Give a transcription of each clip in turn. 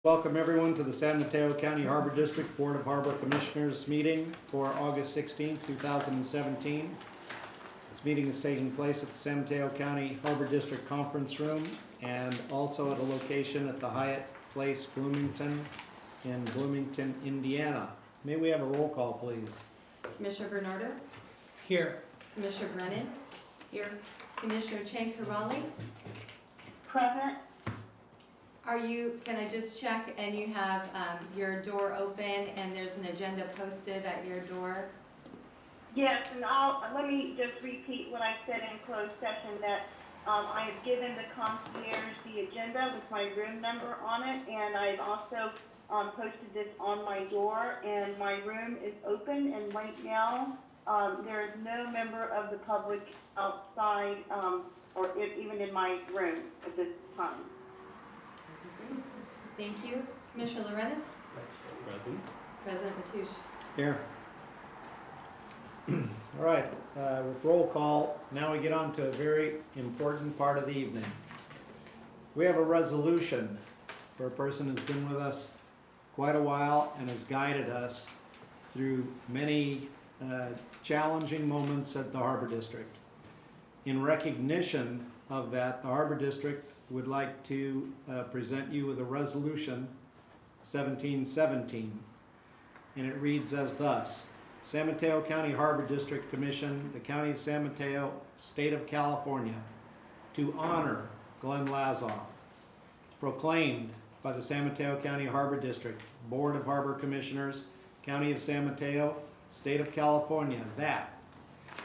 Welcome everyone to the San Mateo County Harbor District Board of Harbor Commissioners meeting for August 16th, 2017. This meeting is taking place at the San Mateo County Harbor District Conference Room and also at a location at the Hyatt Place, Bloomington in Bloomington, Indiana. May we have a roll call, please? Commissioner Bernardo? Here. Commissioner Brennan? Here. Commissioner Chankarali? Present. Can I just check, and you have your door open and there's an agenda posted at your door? Yes, and let me just repeat what I said in closed session, that I have given the concierge the agenda with my room number on it, and I've also posted this on my door, and my room is open, and right now there is no member of the public outside even in my room at this time. Thank you. Commissioner Lorenz? Present. President Matoush? Here. All right, with roll call, now we get on to a very important part of the evening. We have a resolution for a person who's been with us quite a while and has guided us through many challenging moments at the Harbor District. In recognition of that, the Harbor District would like to present you with a resolution 1717, and it reads as thus: San Mateo County Harbor District Commission, the County of San Mateo, State of California, to honor Glenn Lazoff. Proclaimed by the San Mateo County Harbor District Board of Harbor Commissioners, County of San Mateo, State of California, that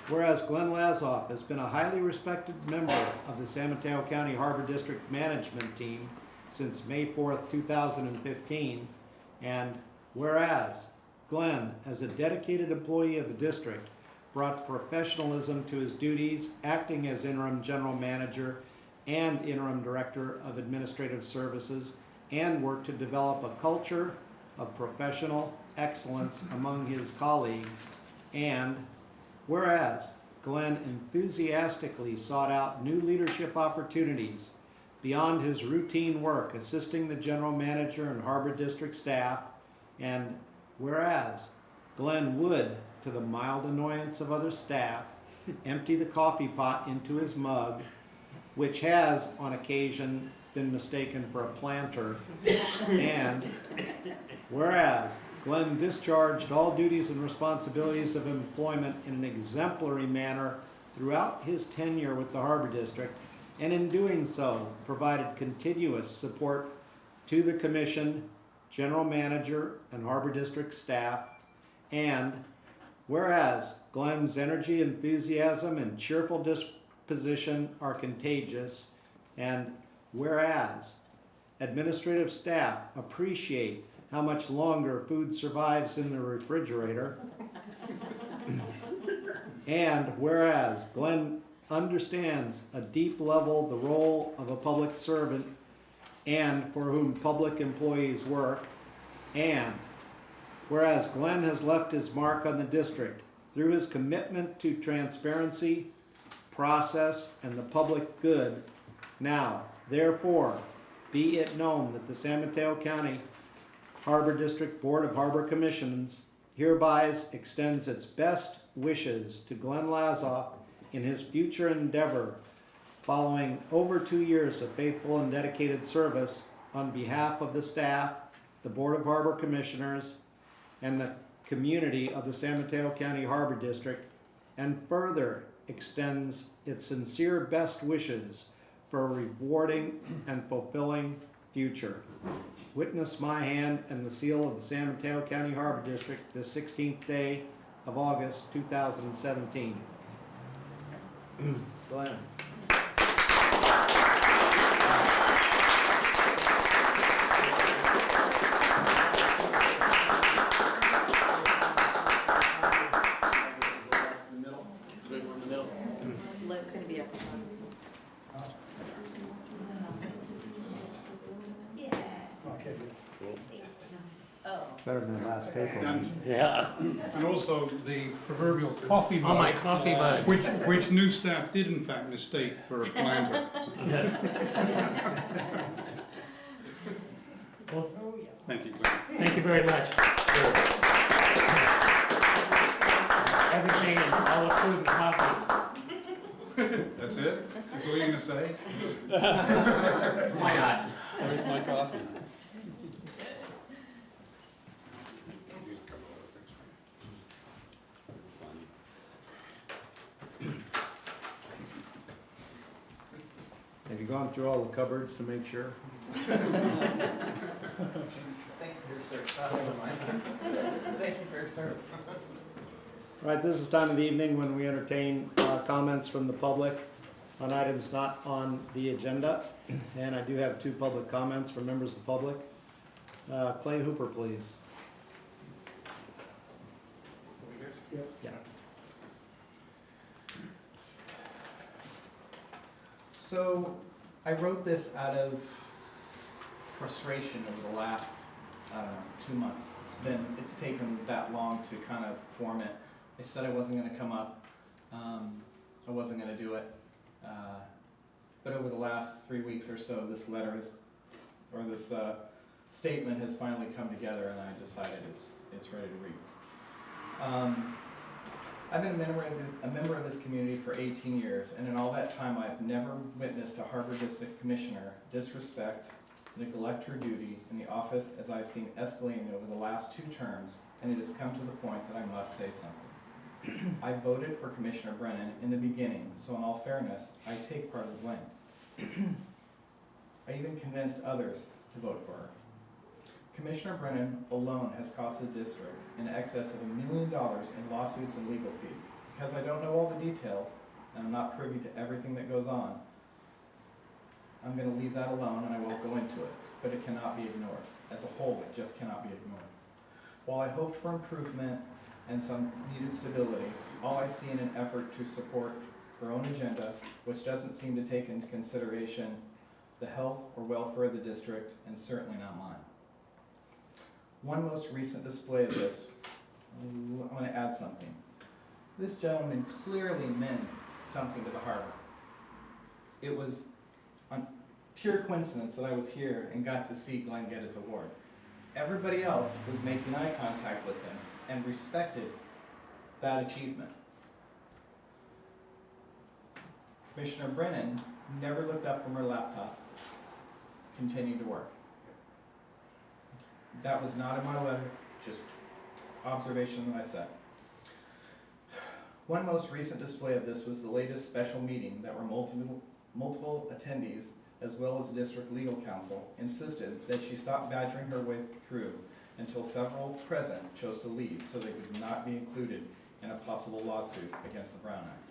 whereas Glenn Lazoff has been a highly respected member of the San Mateo County Harbor District Management Team since May 4th, 2015, and whereas Glenn, as a dedicated employee of the district, brought professionalism to his duties, acting as interim general manager and interim director of administrative services, and worked to develop a culture of professional excellence among his colleagues, and whereas Glenn enthusiastically sought out new leadership opportunities beyond his routine work assisting the general manager and Harbor District staff, and whereas Glenn would, to the mild annoyance of other staff, empty the coffee pot into his mug, which has on occasion been mistaken for a planter, and whereas Glenn discharged all duties and responsibilities of employment in an exemplary manner throughout his tenure with the Harbor District, and in doing so provided continuous support to the Commission, General Manager, and Harbor District staff, and whereas Glenn's energy, enthusiasm, and cheerful disposition are contagious, and whereas administrative staff appreciate how much longer food survives in the refrigerator, and whereas Glenn understands a deep level the role of a public servant and for whom public employees work, and whereas Glenn has left his mark on the district through his commitment to transparency, process, and the public good, now, therefore, be it known that the San Mateo County Harbor District Board of Harbor Commissions hereby extends its best wishes to Glenn Lazoff in his future endeavor following over 2 years of faithful and dedicated service on behalf of the staff, the Board of Harbor Commissioners, and the community of the San Mateo County Harbor District, and further extends its sincere best wishes for a rewarding and fulfilling future. Witness my hand and the seal of the San Mateo County Harbor District this 16th day of August 2017. Glenn. Let's going to be up. Better than the last paper. Yeah. And also the proverbial coffee mug. On my coffee mug. Which new staff did in fact mistake for a planter. Well, Thank you, Glenn. Thank you very much. Everything and all the food and coffee. That's it? That's all you're gonna say? Why not? Where's my coffee? Have you gone through all the cupboards to make sure? Thank you for your service. Never mind. Thank you for your service. All right, this is time of the evening when we entertain comments from the public on items not on the agenda. And I do have 2 public comments from members of the public. Clay Hooper, please. Yeah. So I wrote this out of frustration over the last, I don't know, 2 months. It's taken that long to kind of form it. I said I wasn't gonna come up. I wasn't gonna do it. But over the last 3 weeks or so, this letter has, or this statement has finally come together, and I decided it's ready to read. I've been a member of this community for 18 years, and in all that time, I've never witnessed a Harbor District Commissioner disrespect, neglect her duty in the office as I've seen escalating over the last 2 terms, and it has come to the point that I must say something. I voted for Commissioner Brennan in the beginning, so in all fairness, I take part of the blame. I even convinced others to vote for her. Commissioner Brennan alone has cost the district in excess of $1 million in lawsuits and legal fees. Because I don't know all the details, and I'm not privy to everything that goes on, I'm going to leave that alone and I won't go into it. But it cannot be ignored. As a whole, it just cannot be ignored. While I hoped for improvement and some needed stability, all I see in an effort to support her own agenda, which doesn't seem to take into consideration the health or welfare of the district, and certainly not mine. One most recent display of this, I'm going to add something. This gentleman clearly meant something to the harbor. It was on pure coincidence that I was here and got to see Glenn get his award. Everybody else was making eye contact with him and respected that achievement. Commissioner Brennan never looked up from her laptop, continued to work. That was not in my letter, just observation that I said. One most recent display of this was the latest special meeting that were multiple attendees, as well as the district legal counsel, insisted that she stop badgering her way through until several present chose to leave so they would not be included in a possible lawsuit against the Brown Act.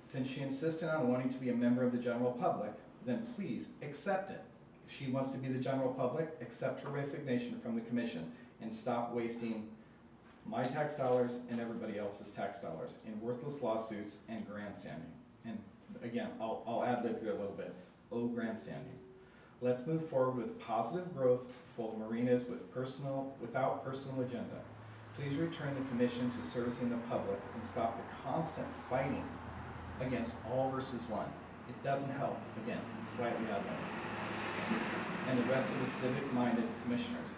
Since she insisted on wanting to be a member of the general public, then please accept it. If she wants to be the general public, accept her resignation from the commission and stop wasting my tax dollars and everybody else's tax dollars in worthless lawsuits and grandstanding. And again, I'll ad-lib here a little bit. Oh, grandstanding. Let's move forward with positive growth for marinas without personal agenda. Please return the commission to servicing the public and stop the constant fighting against all versus one. It doesn't help, again, slightly ad-lib. And the rest of the civic-minded commissioners.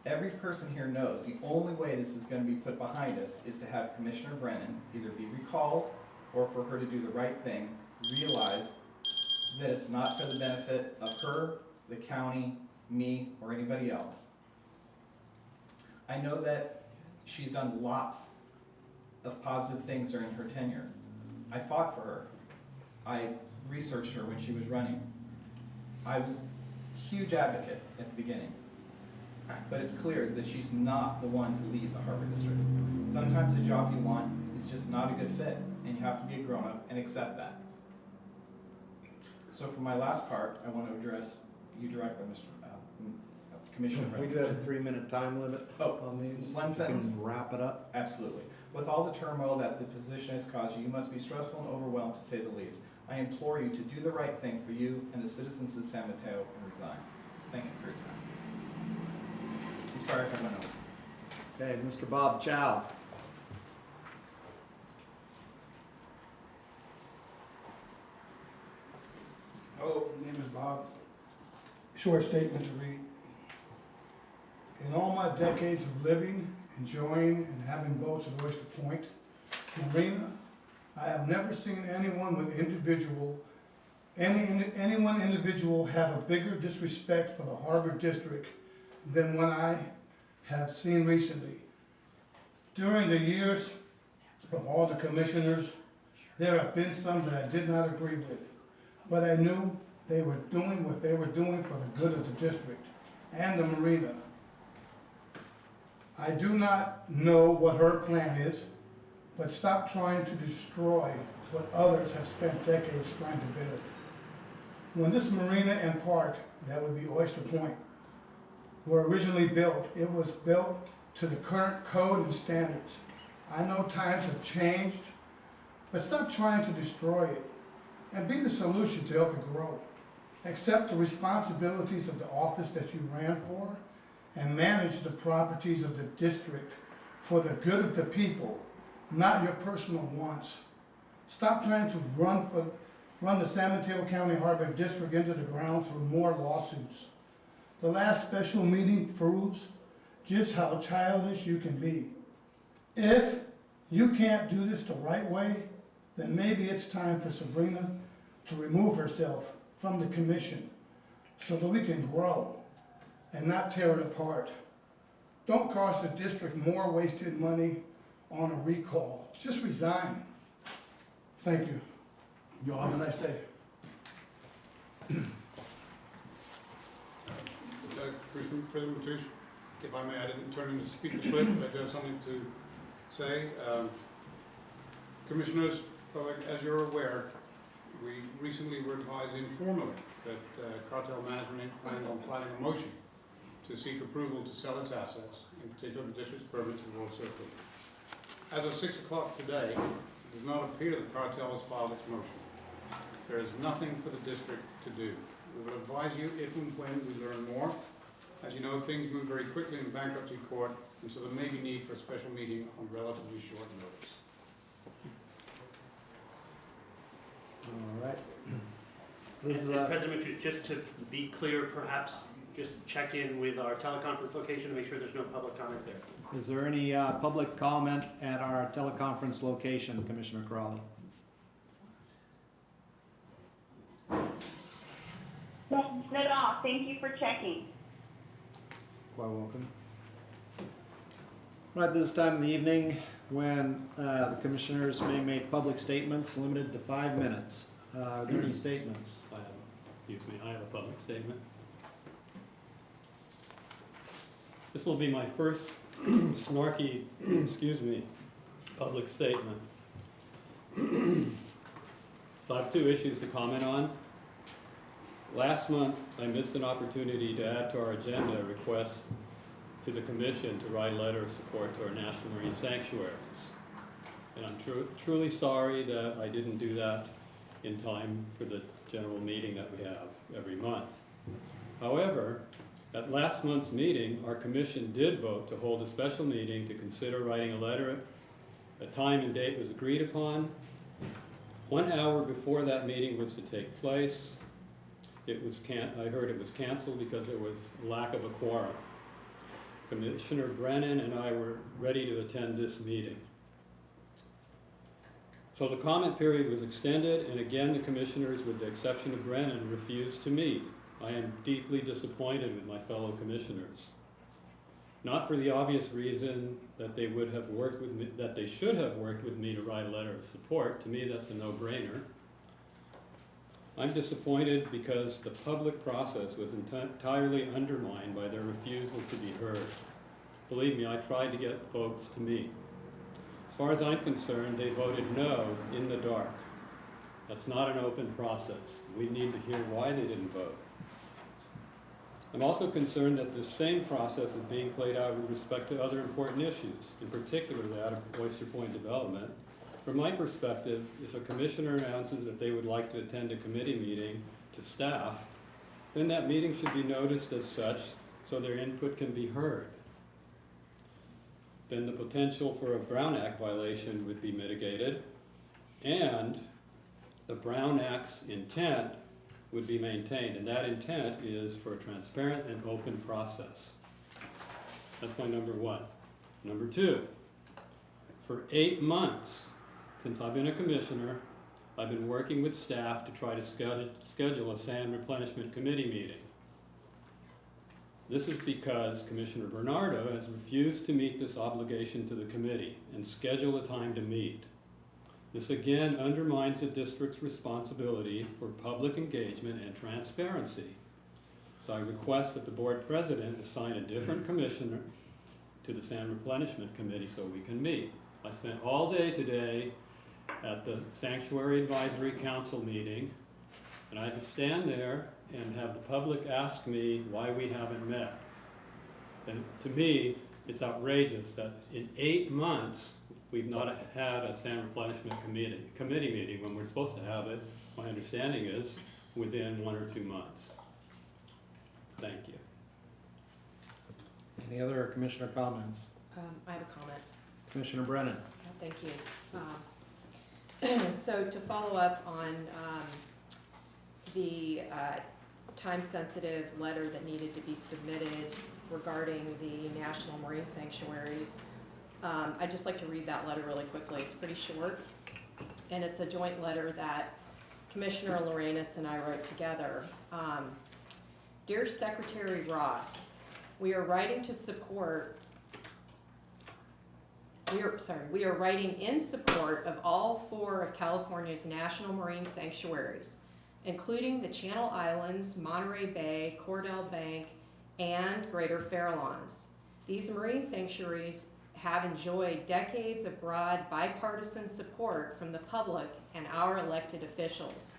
Every person here knows the only way this is going to be put behind us is to have Commissioner Brennan either be recalled or for her to do the right thing, realize that it's not for the benefit of her, the county, me, or anybody else. I know that she's done lots of positive things during her tenure. I fought for her. I researched her when she was running. I was a huge advocate at the beginning. But it's clear that she's not the one to lead the Harbor District. Sometimes the job you want is just not a good fit, and you have to be a grown-up and accept that. So for my last part, I want to address you directly, Commissioner We Brennan. do have a 3-minute time limit on these. One You sentence. can wrap it up. Absolutely. With all the turmoil that the position has caused you, you must be stressful and overwhelmed, to say the least. I implore you to do the right thing for you and the citizens of San Mateo and resign. Thank you for your time. I'm sorry if I went over. Okay, Mr. Bob Chow. Hello, my name is Bob. short statement to read. In all my decades of living, enjoying, and having boats at Oyster Point Marina, I have never seen anyone individual have a bigger disrespect for the Harbor District than what I have seen recently. During the years of all the commissioners, there have been some that I did not agree with, but I knew they were doing what they were doing for the good of the district and the marina. I do not know what her plan is, but stop trying to destroy what others have spent decades trying to build. When this marina and park, that would be Oyster Point, were originally built, it was built to the current code and standards. I know times have changed, but stop trying to destroy it and be the solution to help it grow. Accept the responsibilities of the office that you ran for and manage the properties of the district for the good of the people, not your personal wants. Stop trying to run the San Mateo County Harbor District into the ground through more lawsuits. The last special meeting proves just how childish you can be. If you can't do this the right way, then maybe it's time for Sabrina to remove herself from the commission so that we can grow and not tear it apart. Don't cost the district more wasted money on a recall. Just resign. Thank you. Y'all have a nice day. President Mateusz, if I may, I didn't turn in the speaker slip, but I do have something to say. Commissioners, public, as you're aware, we recently were advised informally that Cartel Management planned on filing a motion to seek approval to sell its assets, in particular the district's permit to the World Circle. As of 6 o'clock today, it does not appear that Cartel has filed its motion. There is nothing for the district to do. We will advise you if and when we learn more. As you know, things move very quickly in bankruptcy court, and so there may be need for a special meeting on relatively short notice. All right. This is And President Mitchell, just to be clear, perhaps just check in with our teleconference location to make sure there's no public comment there. Is there any public comment at our teleconference location, Commissioner Crawley? Not at all. Thank you for checking. Quite welcome. Right, this time of the evening when the commissioners may make public statements limited to 5 minutes. Are there any statements? I have a public statement. This will be my first snarky, public statement. So I have 2 issues to comment on. Last month, I missed an opportunity to add to our agenda a request to the Commission to write a letter of support to our National Marine Sanctuaries. And I'm truly sorry that I didn't do that in time for the general meeting that we have every month. However, at last month's meeting, our Commission did vote to hold a special meeting to consider writing a letter. A time and date was agreed upon. 1 hour before that meeting was to take place, I heard it was canceled because there was lack of a quorum. Commissioner Brennan and I were ready to attend this meeting. So the comment period was extended, and again the commissioners, with the exception of Brennan, refused to meet. I am deeply disappointed with my fellow commissioners. Not for the obvious reason that they would have worked with me, that they should have worked with me to write a letter of support. To me, that's a no-brainer. I'm disappointed because the public process was entirely undermined by their refusal to be heard. Believe me, I tried to get folks to meet. As far as I'm concerned, they voted no in the dark. That's not an open process. We need to hear why they didn't vote. I'm also concerned that the same process is being played out with respect to other important issues, in particular that of Oyster Point development. From my perspective, if a commissioner announces that they would like to attend a committee meeting to staff, then that meeting should be noticed as such so their input can be heard. Then the potential for a Brown Act violation would be mitigated, and the Brown Act's intent would be maintained, and that intent is for a transparent and open process. That's my number one. Number two, for 8 months, since I've been a commissioner, I've been working with staff to try to schedule a sand replenishment committee meeting. This is because Commissioner Bernardo has refused to meet this obligation to the committee and schedule a time to meet. This again undermines the district's responsibility for public engagement and transparency. So I request that the board president assign a different commissioner to the sand replenishment committee so we can meet. I spent all day today at the Sanctuary Advisory Council meeting, and I had to stand there and have the public ask me why we haven't met. And to me, it's outrageous that in 8 months, we've not had a sand replenishment committee meeting when we're supposed to have it, my understanding is, within 1 or 2 months. Thank you. Any other commissioner comments? I have a comment. Commissioner Brennan? Thank you. So to follow up on the time-sensitive letter that needed to be submitted regarding the National Marine Sanctuaries, I'd just like to read that letter really quickly. It's pretty short, and it's a joint letter that Commissioner Lorenas and I wrote together. Dear Secretary Ross, we are writing in support of all 4 of California's national marine sanctuaries, including the Channel Islands, Monterey Bay, Cordell Bank, and Greater Farallones. These marine sanctuaries have enjoyed decades of broad bipartisan support from the public and our elected officials.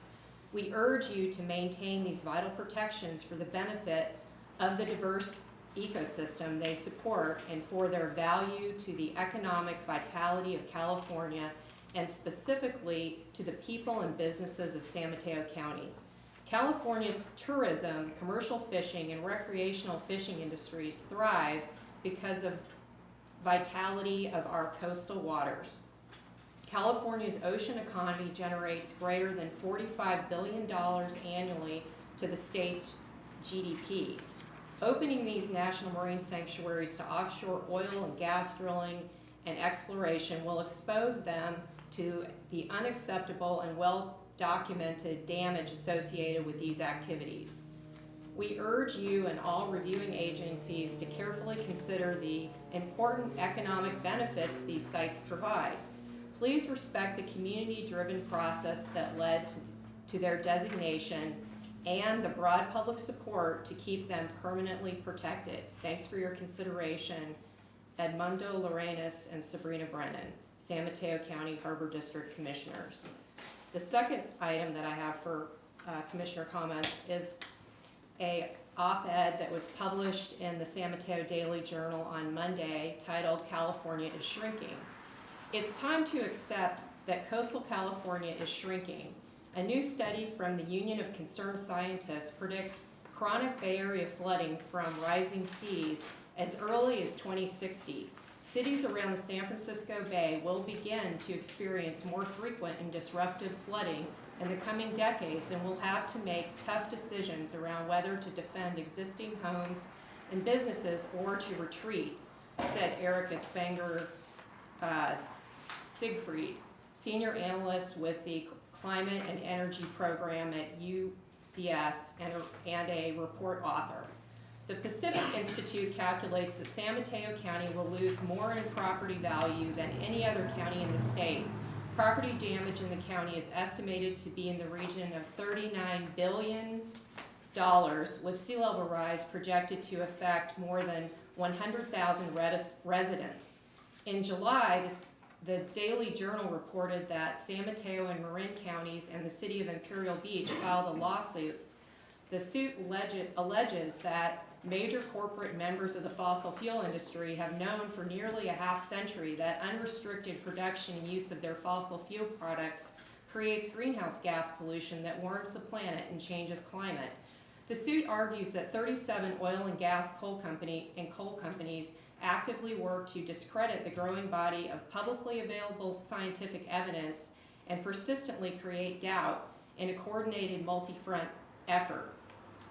We urge you to maintain these vital protections for the benefit of the diverse ecosystem they support and for their value to the economic vitality of California and specifically to the people and businesses of San Mateo County. California's tourism, commercial fishing, and recreational fishing industries thrive because of vitality of our coastal waters. California's ocean economy generates greater than $45 billion annually to the state's GDP. Opening these national marine sanctuaries to offshore oil and gas drilling and exploration will expose them to the unacceptable and well-documented damage associated with these activities. We urge you and all reviewing agencies to carefully consider the important economic benefits these sites provide. Please respect the community-driven process that led to their designation and the broad public support to keep them permanently protected. Thanks for your consideration. Edmundo Lorenas and Sabrina Brennan, San Mateo County Harbor District Commissioners. The second item that I have for commissioner comments is a op-ed that was published in the San Mateo Daily Journal on Monday titled "California is Shrinking." It's time to accept that coastal California is shrinking. A new study from the Union of Concerned Scientists predicts chronic Bay Area flooding from rising seas as early as 2060. Cities around the San Francisco Bay will begin to experience more frequent and disruptive flooding in the coming decades and will have to make tough decisions around whether to defend existing homes and businesses or to retreat, said Erica Spanger Siegfried, senior analyst with the Climate and Energy Program at UCS and a report author. The Pacific Institute calculates that San Mateo County will lose more in property value than any other county in the state. Property damage in the county is estimated to be in the region of $39 billion, with sea level rise projected to affect more than 100,000 residents. In July, the Daily Journal reported that San Mateo and Marin counties and the city of Imperial Beach filed a lawsuit. The suit alleges that major corporate members of the fossil fuel industry have known for nearly a half-century that unrestricted production and use of their fossil fuel products creates greenhouse gas pollution that warms the planet and changes climate. The suit argues that 37 oil and gas coal companies actively work to discredit the growing body of publicly available scientific evidence and persistently create doubt in a coordinated multi-front effort.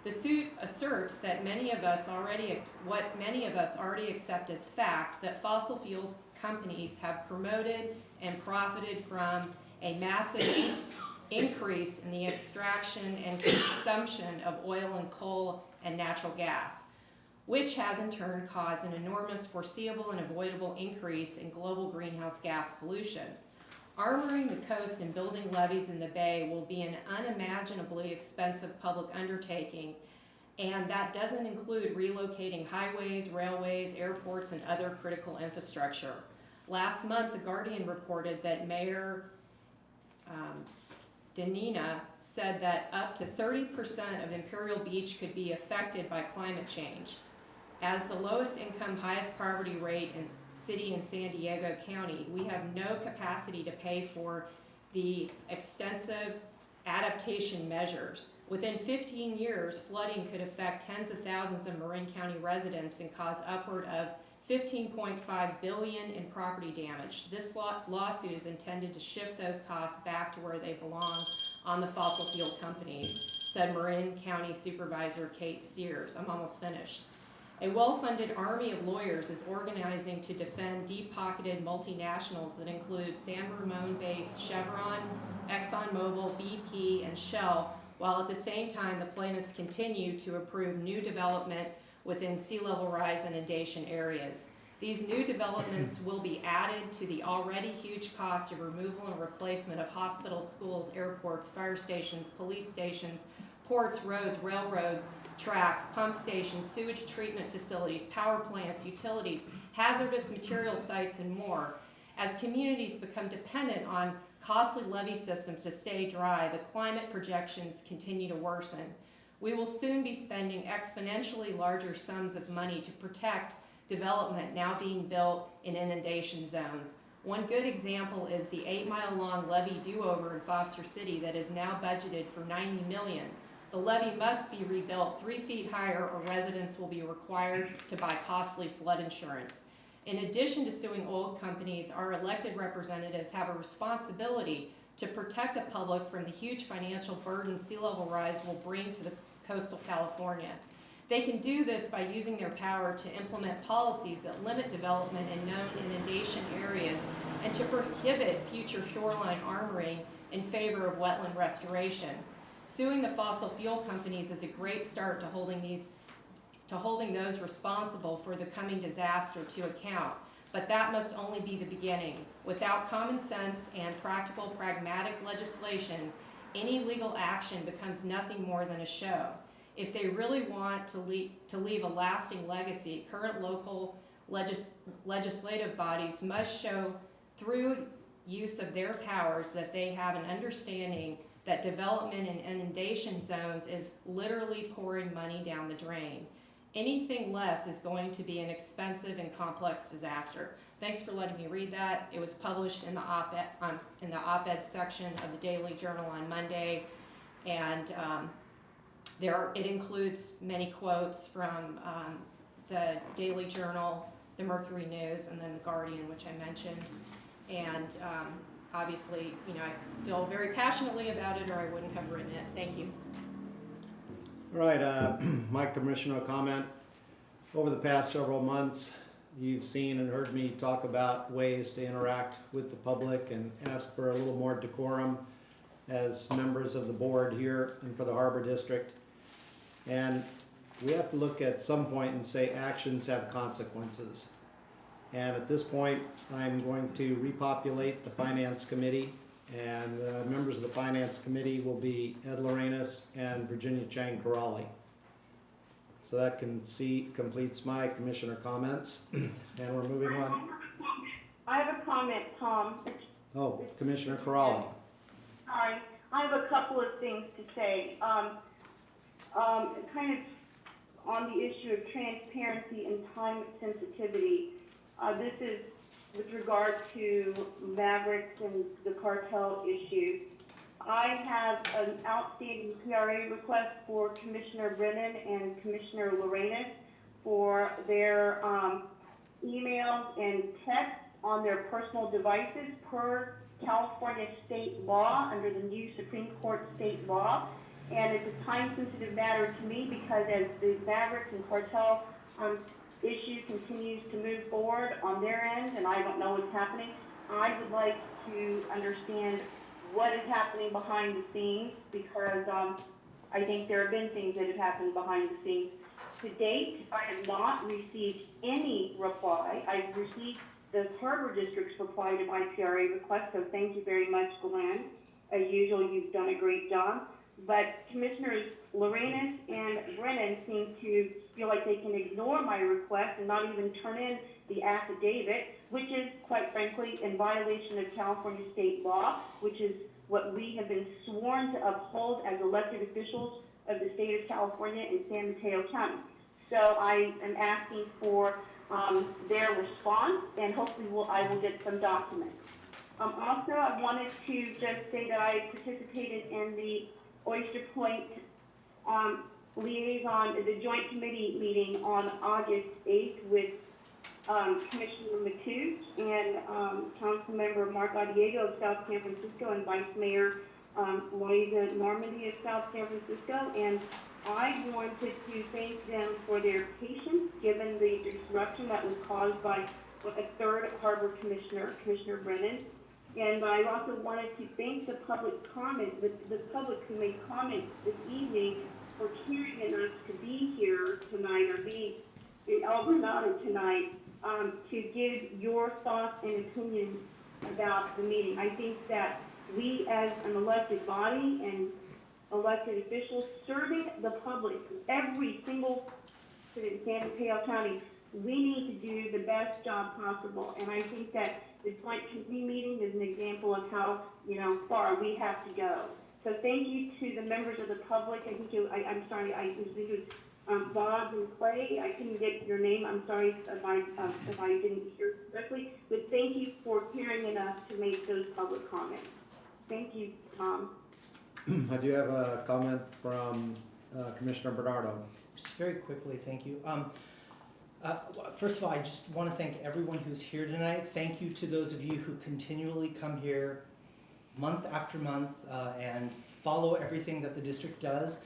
The suit asserts that many of us already accept as fact, that fossil fuels companies have promoted and profited from a massive increase in the extraction and consumption of oil and coal and natural gas, which has in turn caused an enormous foreseeable and avoidable increase in global greenhouse gas pollution. Armoring the coast and building levees in the bay will be an unimaginably expensive public undertaking, and that doesn't include relocating highways, railways, airports, and other critical infrastructure. Last month, The Guardian reported that Mayor Denina said that up to 30% of Imperial Beach could be affected by climate change. As the lowest income, highest poverty rate in city in San Diego County, we have no capacity to pay for the extensive adaptation measures. Within 15 years, flooding could affect tens of thousands of Marin County residents and cause upward of $15.5 billion in property damage. This lawsuit is intended to shift those costs back to where they belong, on the fossil fuel companies, said Marin County Supervisor Kate Sears. I'm almost finished. A well-funded army of lawyers is organizing to defend deep-pocketed multinationals that include San Ramon-based Chevron, ExxonMobil, BP, and Shell, while at the same time the plaintiffs continue to approve new development within sea level rise inundation areas. These new developments will be added to the already huge cost of removal and replacement of hospitals, schools, airports, fire stations, police stations, ports, roads, railroad tracks, pump stations, sewage treatment facilities, power plants, utilities, hazardous material sites, and more. As communities become dependent on costly levee systems to stay dry, the climate projections continue to worsen. We will soon be spending exponentially larger sums of money to protect development now being built in inundation zones. One good example is the 8-mile-long levee do-over in Foster City that is now budgeted for $90 million. The levee must be rebuilt 3 feet higher, or residents will be required to buy costly flood insurance. In addition to suing oil companies, our elected representatives have a responsibility to protect the public from the huge financial burden sea level rise will bring to the coastal California. They can do this by using their power to implement policies that limit development in known inundation areas and to prohibit future shoreline armoring in favor of wetland restoration. Suing the fossil fuel companies is a great start to holding those responsible for the coming disaster to account, but that must only be the beginning. Without common sense and practical, pragmatic legislation, any legal action becomes nothing more than a show. If they really want to leave a lasting legacy, current local legislative bodies must show through use of their powers that they have an understanding that development in inundation zones is literally pouring money down the drain. Anything less is going to be an expensive and complex disaster. Thanks for letting me read that. It was published in the op-ed section of the Daily Journal on Monday, and it includes many quotes from the Daily Journal, the Mercury News, and then the Guardian, which I mentioned. And obviously, I feel very passionately about it, or I wouldn't have written it. Thank you. All right, my commissioner comment. Over the past several months, you've seen and heard me talk about ways to interact with the public and ask for a little more decorum as members of the board here and for the Harbor District. And we have to look at some point and say actions have consequences. And at this point, I'm going to repopulate the Finance Committee, and the members of the Finance Committee will be Ed Lorenas and Virginia Chang Corrali. So that completes my commissioner comments, and we're moving on. I have a comment, Tom. Oh, Commissioner Corrali. Sorry, I have a couple of things to say. Kind of on the issue of transparency and time sensitivity. This is with regard to Mavericks and the cartel issue. I have an outstanding PRA request for Commissioner Brennan and Commissioner Lorenas for their emails and texts on their personal devices per California state law under the new Supreme Court state law. And it's a time-sensitive matter to me because as the Mavericks and cartel issue continues to move forward on their end, and I don't know what's happening, I would like to understand what is happening behind the scenes, because I think there have been things that have happened behind the scenes. To date, I have not received any reply. I've received the Harbor District's reply to my PRA request, so thank you very much, Glenn. As usual, you've done a great job. But Commissioners Lorenas and Brennan seem to feel like they can ignore my request and not even turn in the affidavit, which is, quite frankly, in violation of California state law, which is what we have been sworn to uphold as elected officials of the state of California in San Mateo County. So I am asking for their response, and hopefully I will get some documents. Also, I wanted to just say that I participated in the Oyster Point liaison, the joint committee meeting on August 8th with Commissioner Mateo and Councilmember Mark Adiego of South San Francisco and Vice Mayor Loisa Normandy of South San Francisco. And I wanted to thank them for their patience given the disruption that was caused by a third Harbor Commissioner, Commissioner Brennan. And I also wanted to thank the public comment, the public who made comments this evening for caring enough to be here tonight or be in El Granado tonight to give your thoughts and opinions about the meeting. I think that we as an elected body and elected officials serving the public, every single city in San Mateo County, we need to do the best job possible. And I think that the joint committee meeting is an example of how, far we have to go. So thank you to the members of the public. I think I'm sorry, I think it was Bob and Clay. I couldn't get your name. I'm sorry if I didn't hear correctly. But thank you for caring enough to make those public comments. Thank you, Tom. I do have a comment from Commissioner Bernardo. Just very quickly, thank you. First of all, I just want to thank everyone who's here tonight. Thank you to those of you who continually come here month after month and follow everything that the district does.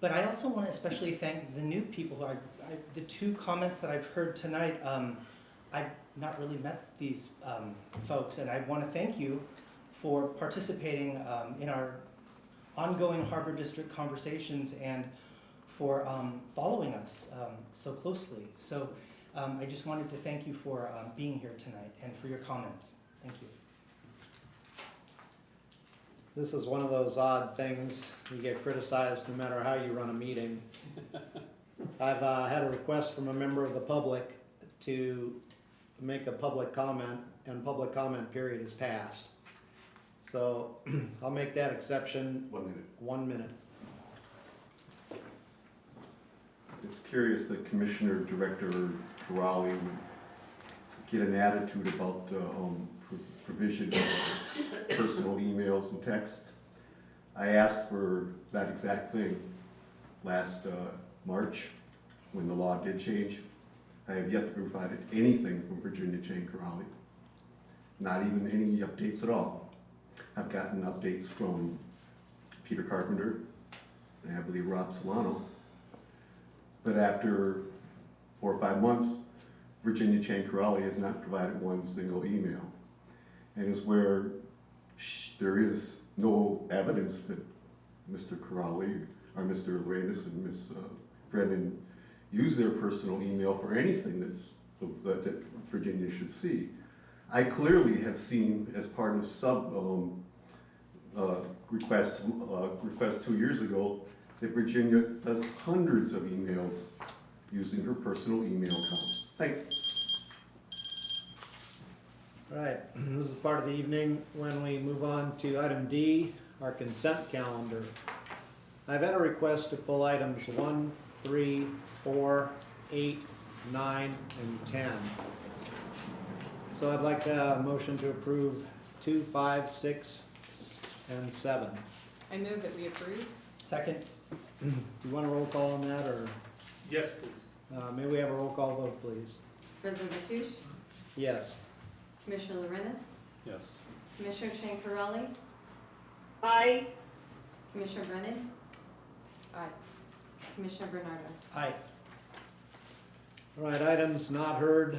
But I also want to especially thank the new people who the two comments that I've heard tonight. I've not really met these folks, and I want to thank you for participating in our ongoing Harbor District conversations and for following us so closely. So I just wanted to thank you for being here tonight and for your comments. Thank you. This is one of those odd things. You get criticized no matter how you run a meeting. I've had a request from a member of the public to make a public comment, and public comment period is passed. So I'll make that exception. 1 minute. 1 minute. It's curious that Commissioner Director Raleigh would get an attitude about provision of personal emails and texts. I asked for that exact thing last March when the law did change. I have yet to be provided anything from Virginia Jane Corrali, not even any updates at all. I've gotten updates from Peter Carpenter and I believe Rob Solano. But after 4 or 5 months, Virginia Jane Corrali has not provided one single email. And is where there is no evidence that Mr. Corrali or Mr. Lorenas and Ms. Brennan use their personal email for anything that Virginia should see. I clearly have seen as part of sub request 2 years ago that Virginia does hundreds of emails using her personal email account. Thanks. All right, this is part of the evening when we move on to item D, our consent calendar. I've had a request to pull items 1, 3, 4, 8, 9, and 10. So I'd like a motion to approve 2, 5, 6, and 7. I move that we approve. Second. Do you want a roll call on that, or Yes, please. may we have a roll call vote, please? President Mateusz, Yes. Commissioner Lorenas, Yes. Commissioner Chiancarelli, Aye. Commissioner Brennan, Aye. Commissioner Bernardo? Aye. All right, items not heard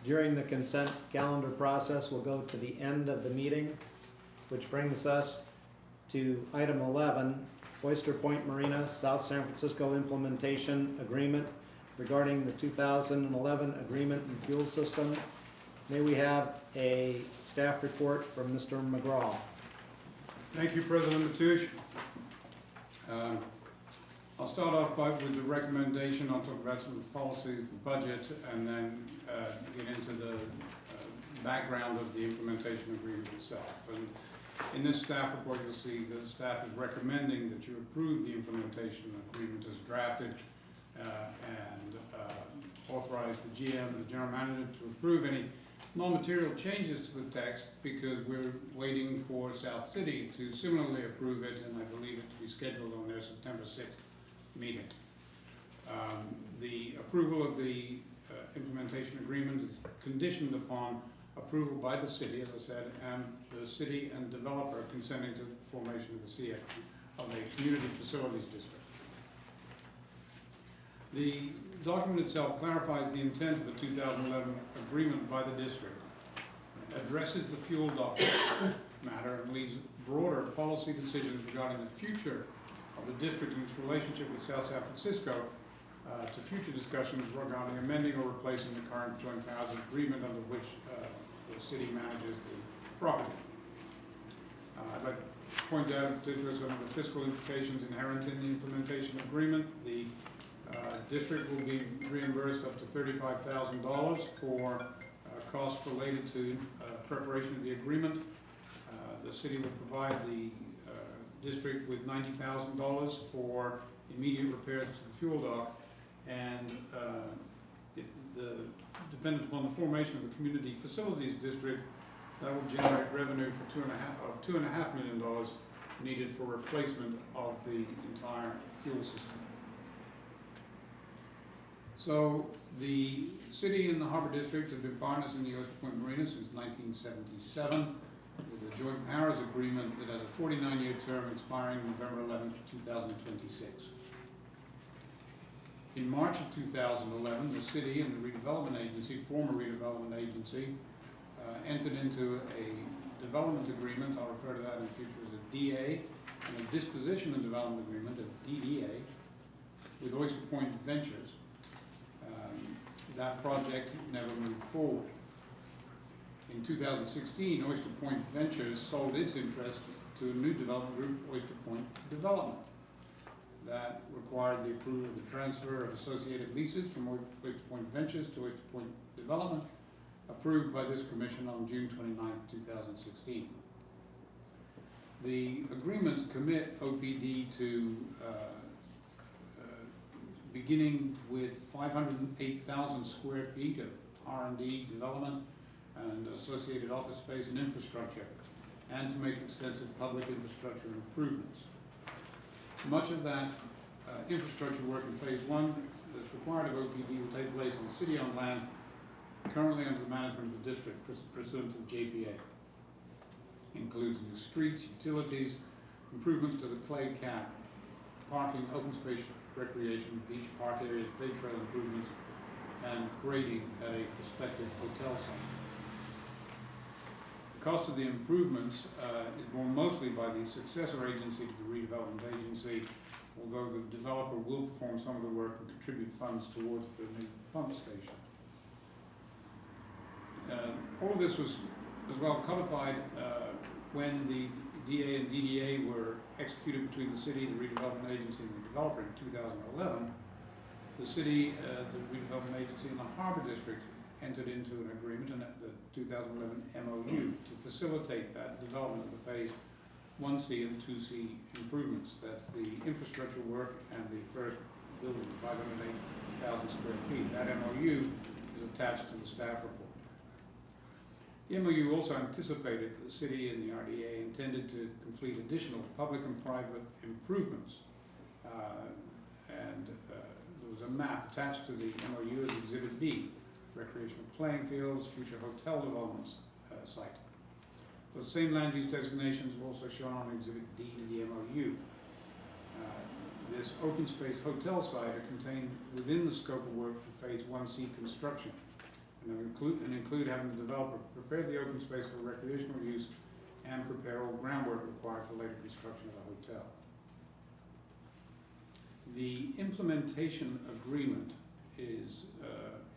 during the consent calendar process will go to the end of the meeting, which brings us to item 11, Oyster Point Marina, South San Francisco Implementation Agreement regarding the 2011 Agreement and Fuel System. May we have a staff report from Mr. McGraw? Thank you, President Mateusz. I'll start off with the recommendation. I'll talk about some of the policies, the budget, and then get into the background of the implementation agreement itself. And in this staff report, you'll see that the staff is recommending that you approve the implementation agreement as drafted and authorize the GM, the general manager, to approve any non-material changes to the text because we're waiting for South City to similarly approve it, and I believe it to be scheduled on their September 6th meeting. The approval of the implementation agreement is conditioned upon approval by the city, as I said, and the city and developer consenting to the formation of the CF, of a community facilities district. The document itself clarifies the intent of the 2011 agreement by the district, addresses the fuel docket matter, and leaves broader policy decisions regarding the future of the district and its relationship with South San Francisco to future discussions regarding amending or replacing the current joint powers agreement under which the city manages the property. I'd like to point out in particular some of the fiscal implications inherent in the implementation agreement. The district will be reimbursed up to $35,000 for costs related to preparation of the agreement. The city will provide the district with $90,000 for immediate repairs to the fuel dock, and dependent upon the formation of the community facilities district, that will generate revenue for $2.5 million needed for replacement of the entire fuel system. So the city and the Harbor District have been partners in the Oyster Point Marina since 1977 with a joint powers agreement that has a 49-year term expiring November 11, 2026. In March of 2011, the city and the redevelopment agency, former redevelopment agency, entered into a development agreement. I'll refer to that in the future as a DA, and a disposition and development agreement, a DDA, with Oyster Point Ventures. That project never moved forward. In 2016, Oyster Point Ventures sold its interest to a new development group, Oyster Point Development. That required the approval of the transfer of associated leases from Oyster Point Ventures to Oyster Point Development, approved by this commission on June 29, 2016. The agreements commit OPD to beginning with 508,000 square feet of R&D development and associated office space and infrastructure, and to make extensive public infrastructure improvements. Much of that infrastructure work in phase one that's required of OPD will take place on city-owned land currently under the management of the district pursuant to the JPA. Includes new streets, utilities, improvements to the clay cap, parking, open space recreation, beach park areas, bay trail improvements, and grading at a prospective hotel site. The cost of the improvements is borne mostly by the successor agency to the redevelopment agency, although the developer will perform some of the work and contribute funds towards the new pump station. All of this was as well codified when the DA and DDA were executed between the city, the redevelopment agency, and the developer in 2011. The city, the redevelopment agency, and the Harbor District entered into an agreement, and the 2011 MOU, to facilitate that development of the phase 1C and 2C improvements. That's the infrastructure work and the first building, 508,000 square feet. That MOU is attached to the staff report. The MOU also anticipated that the city and the RDA intended to complete additional public and private improvements. There was a map attached to the MOU as Exhibit B, recreational playing fields, future hotel developments site. Those same land use designations were also shown on Exhibit D to the MOU. this open space hotel site are contained within the scope of work for Phase 1C construction, and include having the developer prepare the open space for recreational use and prepare all groundwork required for later construction of the hotel. The implementation agreement is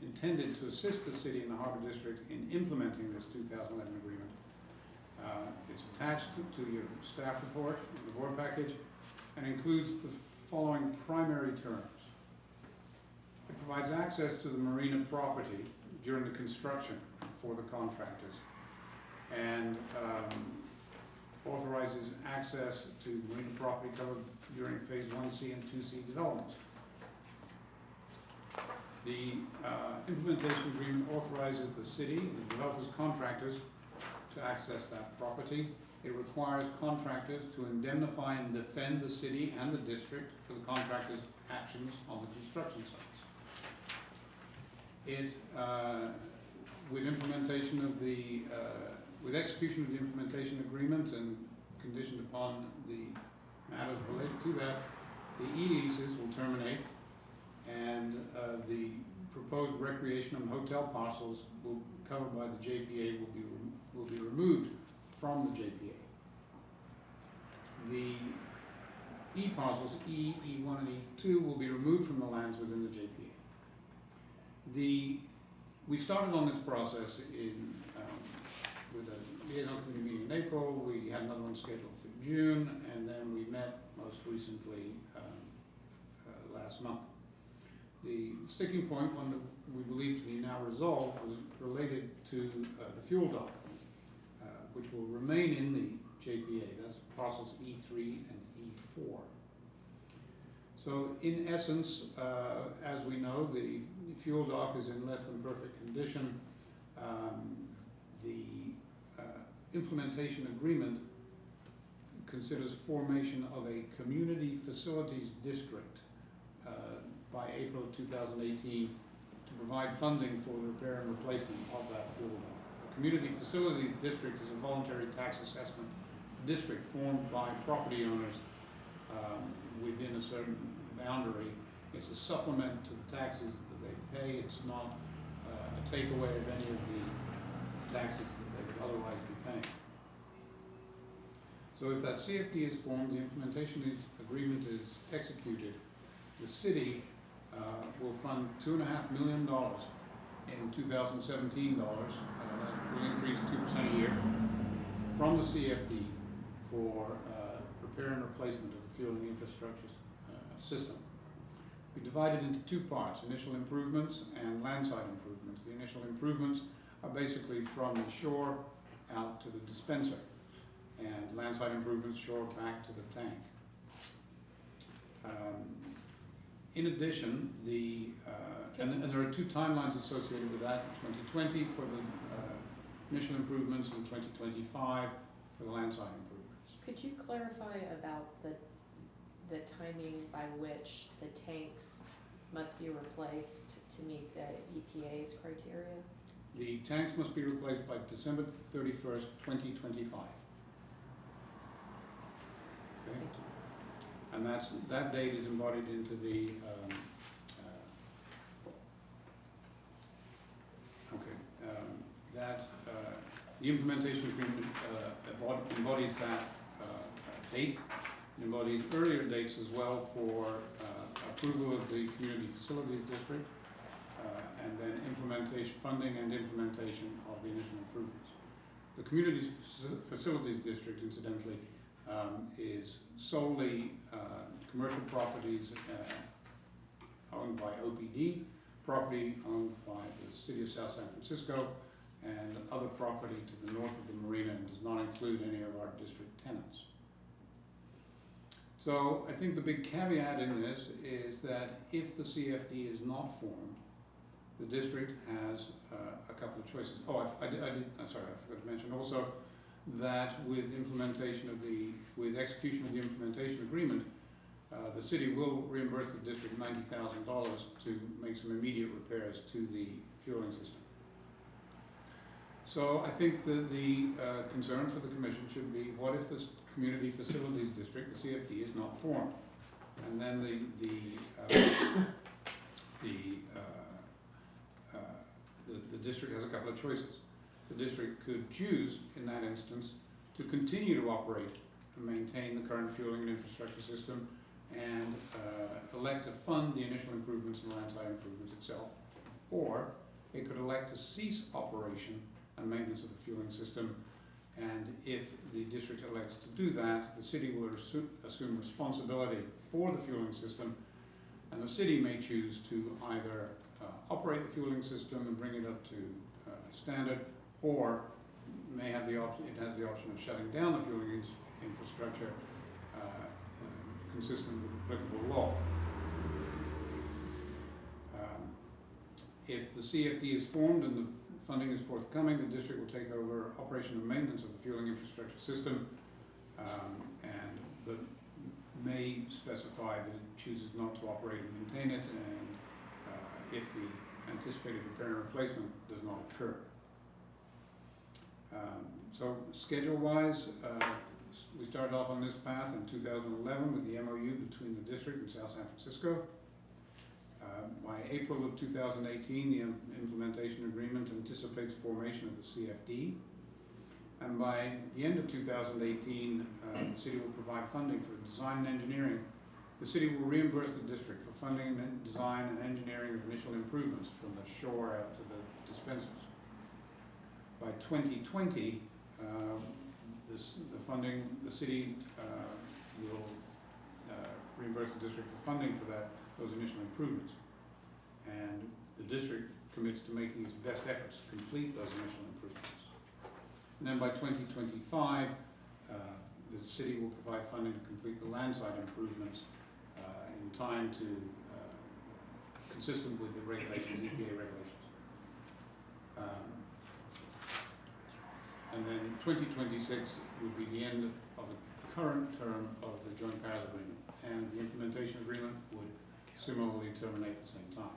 intended to assist the city and the Harbor District in implementing this 2011 agreement. It's attached to your staff report, the board package, and includes the following primary terms. It provides access to the marina property during the construction for the contractors, and authorizes access to marina property covered during Phase 1C and 2C developments. The implementation agreement authorizes the city, the developers, contractors to access that property. It requires contractors to indemnify and defend the city and the district for the contractors' actions on the construction sites. It, with implementation of the, with execution of the implementation agreement and conditioned upon the matters related to that, the e-leases will terminate, and the proposed recreation and hotel parcels will covered by the JPA will be removed from the JPA. The E parcels, E, E1, and E2 will be removed from the lands within the JPA. We started on this process in, with a liaison committee meeting in April. We had another one scheduled for June, and then we met most recently last month. The sticking point, one that we believe to be now resolved, was related to the fuel dock, which will remain in the JPA. That's parcels E3 and E4. So in essence, as we know, the fuel dock is in less than perfect condition. The implementation agreement considers formation of a community facilities district by April of 2018 to provide funding for the repair and replacement of that fuel dock. The community facilities district is a voluntary tax assessment district formed by property owners within a certain boundary. It's a supplement to the taxes that they pay. It's not a takeaway of any of the taxes that they would otherwise be paying. So if that CFD is formed, the implementation agreement is executed, the city will fund $2.5 million in 2017 dollars, that will increase 2% a year, from the CFD for repair and replacement of the fueling infrastructure system. We divide it into two parts, initial improvements and landside improvements. The initial improvements are basically from the shore out to the dispenser, and landside improvements shore back to the tank. In addition, and there are two timelines associated with that, 2020 for the initial improvements and 2025 for the landside improvements. Could you clarify about the timing by which the tanks must be replaced to meet the EPA's criteria? The tanks must be replaced by December 31st, 2025. Okay? Thank you. And that date is embodied into the the implementation agreement embodies that date, embodies earlier dates as well for approval of the community facilities district, and then implementation, funding and implementation of the initial improvements. The community facilities district, incidentally, is solely commercial properties owned by OPD, property owned by the City of South San Francisco, and other property to the north of the marina, and does not include any of our district tenants. So I think the big caveat in this is that if the CFD is not formed, the district has a couple of choices. Oh, I'm sorry, I forgot to mention also that with execution of the implementation agreement, the city will reimburse the district $90,000 to make some immediate repairs to the fueling system. So I think that the concern for the commission should be, what if this community facilities district, the CFD, is not formed? And then the district has a couple of choices. The district could choose, in that instance, to continue to operate and maintain the current fueling and infrastructure system and elect to fund the initial improvements and landside improvements itself. Or it could elect to cease operation and maintenance of the fueling system, and if the district elects to do that, the city will assume responsibility for the fueling system, and the city may choose to either operate the fueling system and bring it up to standard, or may have the option, it has the option of shutting down the fueling infrastructure consistent with applicable law. If the CFD is formed and the funding is forthcoming, the district will take over operation and maintenance of the fueling infrastructure system, but may specify that it chooses not to operate and maintain it, and if the anticipated repair and replacement does not occur. So schedule-wise, we started off on this path in 2011 with the MOU between the district and South San Francisco. By April of 2018, the implementation agreement anticipates formation of the CFD. And by the end of 2018, the city will provide funding for design and engineering. The city will reimburse the district for funding and design and engineering of initial improvements from the shore out to the dispensers. By 2020, the city will reimburse the district for funding for those initial improvements. And the district commits to making its best efforts to complete those initial improvements. And then by 2025, the city will provide funding to complete the landside improvements in time to consistent with the regulations, EPA regulations. And then 2026 will be the end of the current term of the joint powers agreement, and the implementation agreement would similarly terminate at the same time.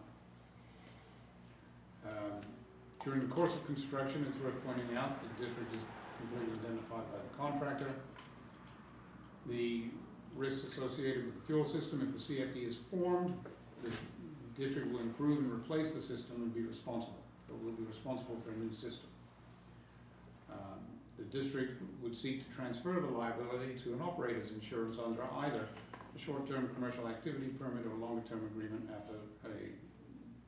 During the course of construction, it's worth pointing out the district is completely identified by the contractor. The risks associated with the fuel system, if the CFD is formed, the district will improve and replace the system and be responsible. It will be responsible for a new system. The district would seek to transfer the liability to an operator's insurance under either a short-term commercial activity permit or a longer-term agreement after a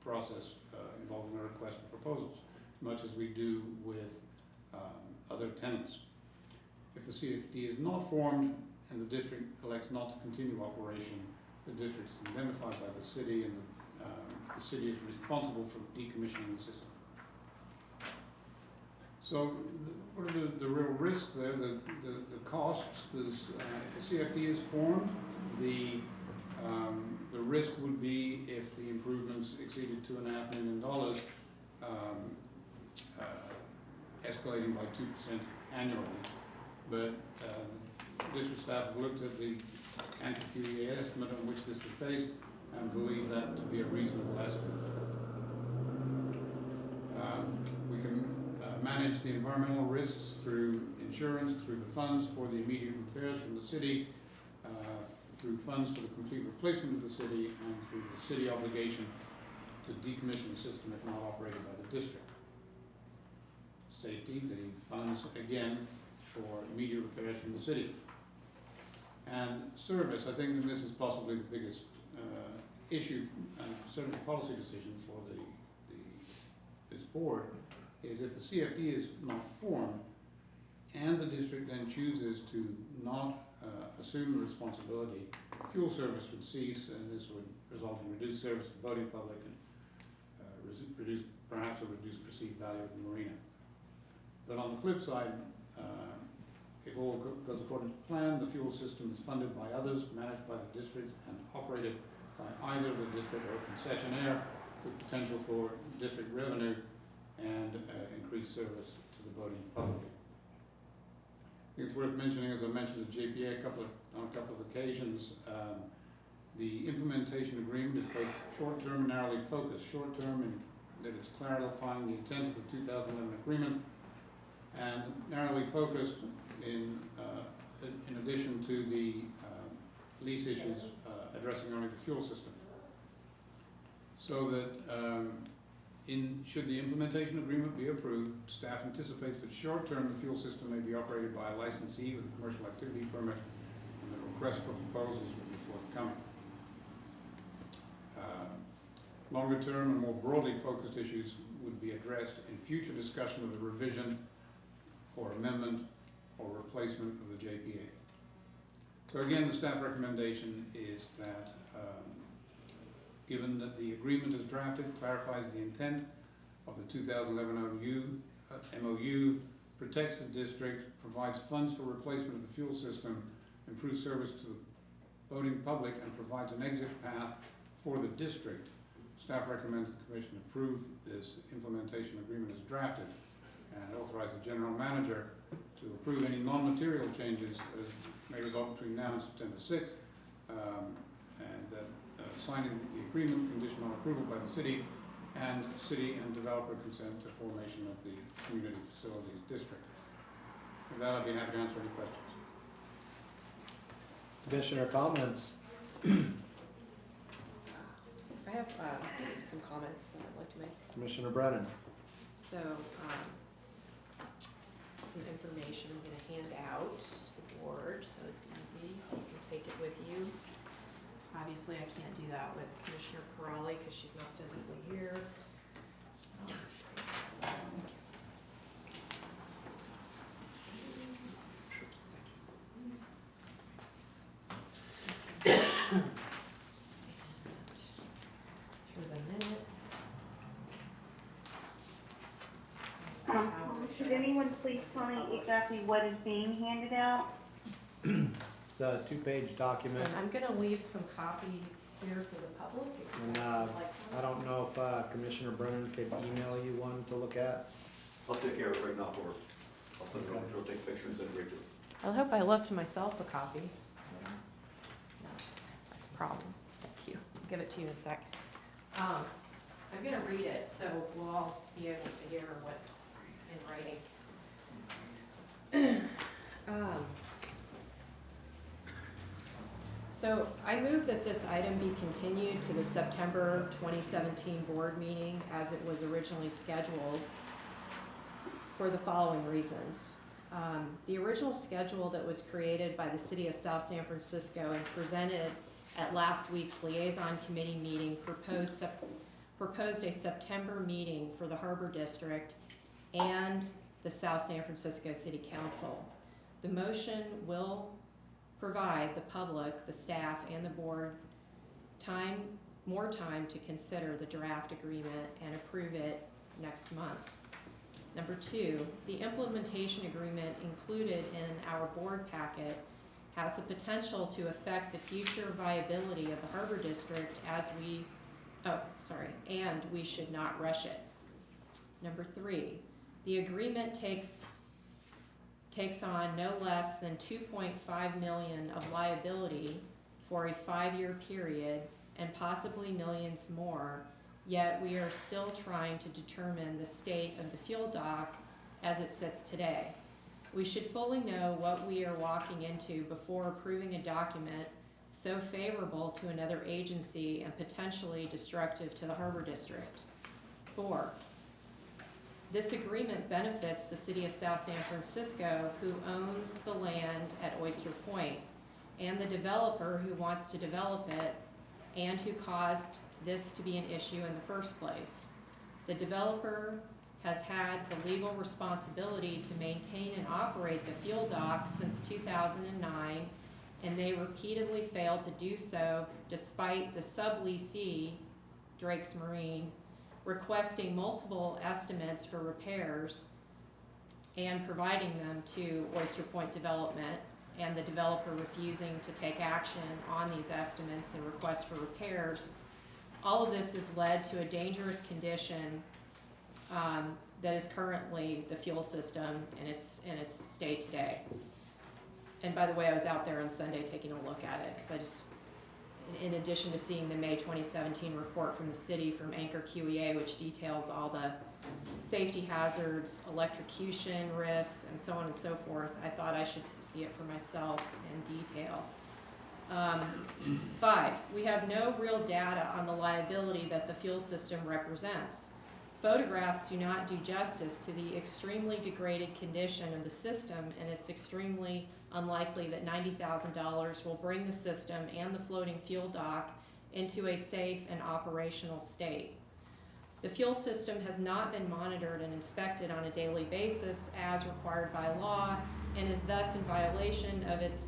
process involving a request for proposals, much as we do with other tenants. If the CFD is not formed and the district elects not to continue operation, the district is indemnified by the city, and the city is responsible for decommissioning the system. So what are the real risks there? The costs, if the CFD is formed, the risk would be if the improvements exceeded $2.5 million, escalating by 2% annually. But district staff have looked at the anti-QEA estimate on which this was based and believe that to be a reasonable estimate. We can manage the environmental risks through insurance, through the funds for the immediate repairs from the city, through funds for the complete replacement of the city, and through the city obligation to decommission the system if not operated by the district. Safety, the funds again for immediate repairs from the city. And service, I think that this is possibly the biggest issue, and certainly a policy decision for this board, is if the CFD is not formed and the district then chooses to not assume the responsibility, fuel service would cease, and this would result in reduced service to the boating public and perhaps a reduced perceived value of the marina. But on the flip side, if all goes according to plan, the fuel system is funded by others, managed by the district, and operated by either the district or a concessionaire, with potential for district revenue and increased service to the boating public. I think it's worth mentioning, as I mentioned at JPA on a couple of occasions, the implementation agreement is both short-term and narrowly focused. Short-term in that it's clarifying the intent of the 2011 agreement, and narrowly focused in addition to the lease issues addressing only the fuel system. So that should the implementation agreement be approved, staff anticipates that short-term the fuel system may be operated by a licensee with a commercial activity permit, and the request for proposals will be forthcoming. Longer term and more broadly focused issues would be addressed in future discussion of the revision or amendment or replacement of the JPA. So again, the staff recommendation is that given that the agreement is drafted, clarifies the intent of the 2011 MOU, protects the district, provides funds for replacement of the fuel system, improves service to the boating public, and provides an exit path for the district. Staff recommends the Commission approve this implementation agreement as drafted and authorize the General Manager to approve any non-material changes as may result between now and September 6th, and that signing the agreement conditional on approval by the city and developer consent to formation of the Community Facilities District. With that, I'd be happy to answer any questions. Commissioner comments? I have some comments that I'd like to make. Commissioner Brennan? So, some information I'm going to hand out to the board, so it's easy, so you can take it with you. Obviously, I can't do that with Commissioner Corrali because she's not physically here. Through the minutes. Should anyone please tell me exactly what is being handed out? It's a 2-page document, And I'm going to leave some copies here for the public. If you and guys would like I one. don't know if Commissioner Brennan could email you one to look at. I'll take care of it right now for her. I'll send her, she'll take pictures and read it. I hope I left myself a copy. No, that's a problem. Thank you. I'll give it to you in a sec. I'm going to read it so we'll all be able to hear what's in writing. So I move that this item be continued to the September 2017 board meeting as it was originally scheduled for the following reasons. The original schedule that was created by the City of South San Francisco and presented at last week's liaison committee meeting proposed a September meeting for the Harbor District and the South San Francisco City Council. The motion will provide the public, the staff, and the board more time to consider the draft agreement and approve it next month. Number 2, the implementation agreement included in our board packet has the potential to affect the future viability of the Harbor District and we should not rush it. Number 3, the agreement takes on no less than $2.5 million of liability for a 5-year period and possibly millions more, yet we are still trying to determine the state of the fuel dock as it sits today. We should fully know what we are walking into before approving a document so favorable to another agency and potentially destructive to the Harbor District. 4, this agreement benefits the City of South San Francisco, who owns the land at Oyster Point, and the developer who wants to develop it and who caused this to be an issue in the first place. The developer has had the legal responsibility to maintain and operate the fuel dock since 2009, and they repeatedly failed to do so despite the subleasee, Drake's Marine, requesting multiple estimates for repairs and providing them to Oyster Point Development, and the developer refusing to take action on these estimates and requests for repairs. All of this has led to a dangerous condition that is currently the fuel system in its state today. And by the way, I was out there on Sunday taking a look at it, because in addition to seeing the May 2017 report from the city from Anchor QEA, which details all the safety hazards, electrocution risks, and so on and so forth, I thought I should see it for myself in detail. Five, we have no real data on the liability that the fuel system represents. Photographs do not do justice to the extremely degraded condition of the system, and it's extremely unlikely that $90,000 will bring the system and the floating fuel dock into a safe and operational state. The fuel system has not been monitored and inspected on a daily basis as required by law, and is thus in violation of its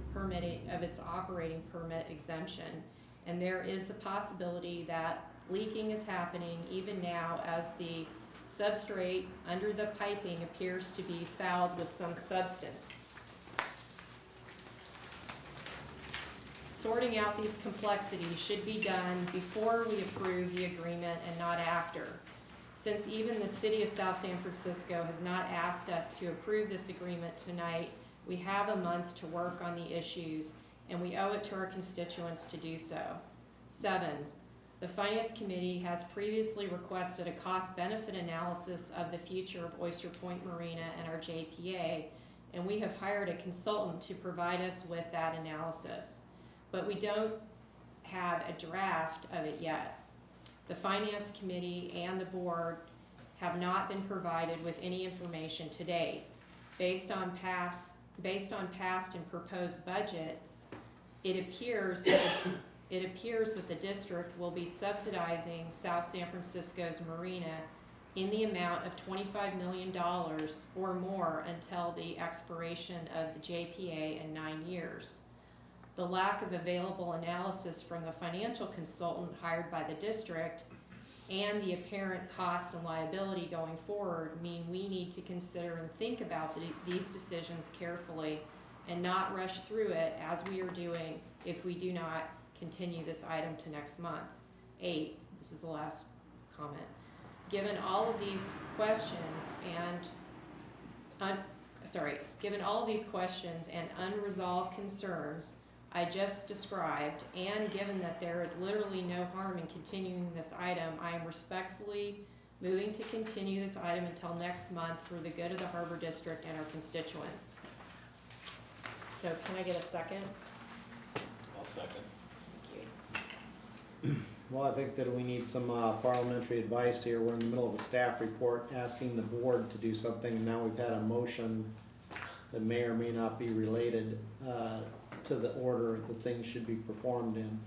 operating permit exemption. And there is the possibility that leaking is happening even now as the substrate under the piping appears to be fouled with some substance. Sorting out these complexities should be done before we approve the agreement and not after. Since even the City of South San Francisco has not asked us to approve this agreement tonight, we have a month to work on the issues, and we owe it to our constituents to do so. 7, the Finance Committee has previously requested a cost-benefit analysis of the future of Oyster Point Marina and our JPA, and we have hired a consultant to provide us with that analysis. But we don't have a draft of it yet. The Finance Committee and the Board have not been provided with any information to date. Based on past and proposed budgets, it appears that the district will be subsidizing South San Francisco's marina in the amount of $25 million or more until the expiration of the JPA in 9 years. The lack of available analysis from the financial consultant hired by the district and the apparent cost and liability going forward mean we need to consider and think about these decisions carefully and not rush through it as we are doing if we do not continue this item to next month. 8, this is the last comment. Given all of these questions and unresolved concerns I just described, and given that there is literally no harm in continuing this item, I am respectfully moving to continue this item until next month for the good of the Harbor District and our constituents. So can I get a second? I'll second. Thank you. Well, I think that we need some parliamentary advice here. We're in the middle of a staff report asking the board to do something. Now we've had a motion that may or may not be related to the order the things should be performed in.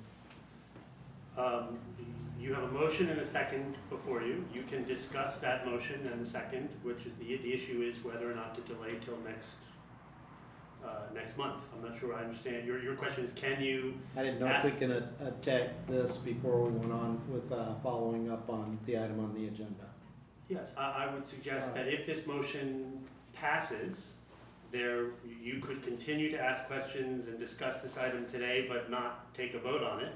You have a motion and a second before you. You can discuss that motion and the second, which is the issue is whether or not to delay till next month. I'm not sure I understand. Your question is, can you I didn't know if we can attack this before we went on with following up on the item on the agenda. Yes, I would suggest that if this motion passes, you could continue to ask questions and discuss this item today, but not take a vote on it.